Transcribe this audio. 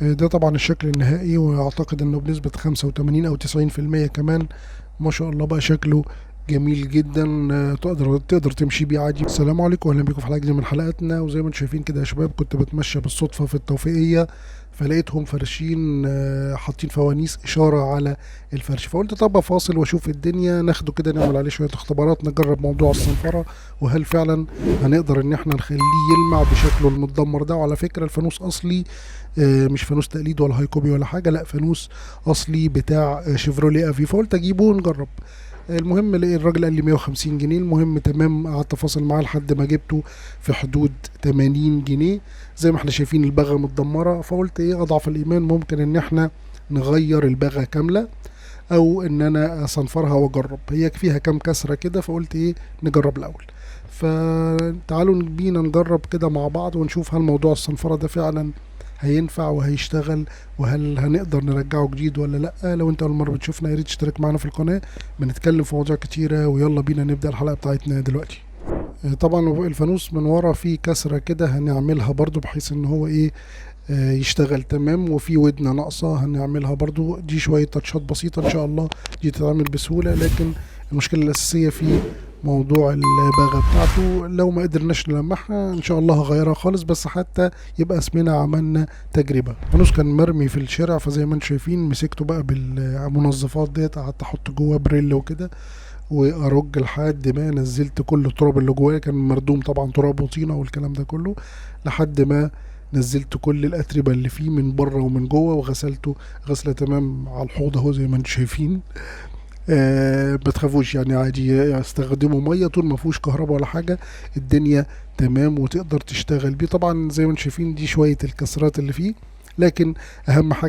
ده طبعا الشكل النهائي، واعتقد انه بنسبة 85 او 90% كمان. ما شاء الله بقى شكله جميل جدا. تقدر تمشي بيه عادي. السلام عليكم، اهلا بيكم في حلقة جديدة من حلقاتنا. وزي ما انتم شايفين كده يا شباب، كنت بتمشى بالصدفة في التوفيقية، فلقيتهم فرشين حاطين فوانيس اشارة على الفرش، فقلت طب فاصل واشوف الدنيا، ناخده كده نعمل عليه شوية اختبارات، نجرب موضوع الصنفرة وهل فعلا هنقدر ان احنا نخليه يلمع بشكله المتدمر ده. وعلى فكرة الفانوس اصلي، مش فانوس تقليد ولا هاي كوبي ولا حاجه، لا فانوس اصلي بتاع شيفروليه افي، فقلت اجيبه ونجرب. المهم لقي الراجل قال لي 150 جنيه. المهم تمام، قعدت فاصل معاه لحد ما جبته في حدود 80 جنيه. زي ما احنا شايفين الباغه متدمره، فقلت ايه اضعف الايمان ممكن ان احنا نغير الباغه كامله، او ان انا اصنفرها واجرب. هي فيها كام كسره كده، فقلت ايه نجرب الاول. فتعالوا بينا نجرب كده مع بعض ونشوف هل موضوع الصنفرة ده فعلا هينفع وهيشتغل، وهل هنقدر نرجعه جديد ولا لا. لو انت اول مرة بتشوفنا يا ريت تشترك معنا في القناة، بنتكلم في مواضيع كتيرة. ويلا بينا نبدأ الحلقة بتاعتنا دلوقتي. طبعا الفانوس من ورا فيه كسرة كده، هنعملها برضو بحيث ان هو ايه يشتغل تمام. وفي ودنة ناقصة هنعملها برضو، دي شوية تاتشات بسيطة ان شاء الله، دي تتعمل بسهولة. لكن المشكلة الأساسية في موضوع الباغة بتاعته، لو ما قدرناش نلمعها ان شاء الله هغيرها خالص، بس حتى يبقى اسمنا عملنا تجربة. الفانوس كان مرمي في الشارع، فزي ما انتم شايفين مسكته بقى بالمنظفات ديت، قعدت احط جواه بريل وكده وارج لحد ما نزلت كل التراب اللي جواه. كان مردوم طبعا تراب وطينه والكلام ده كله، لحد ما نزلت كل الاتربه اللي فيه من بره ومن جوه، وغسلته غسله تمام على الحوض اهو زي ما انتم شايفين. ما تخافوش يعني، عادي استخدموا ميه طول ما فيهوش كهرباء ولا حاجه، الدنيا تمام وتقدر تشتغل بيه. طبعا زي ما انتم شايفين دي شويه الكسرات اللي فيه، لكن اهم حاجه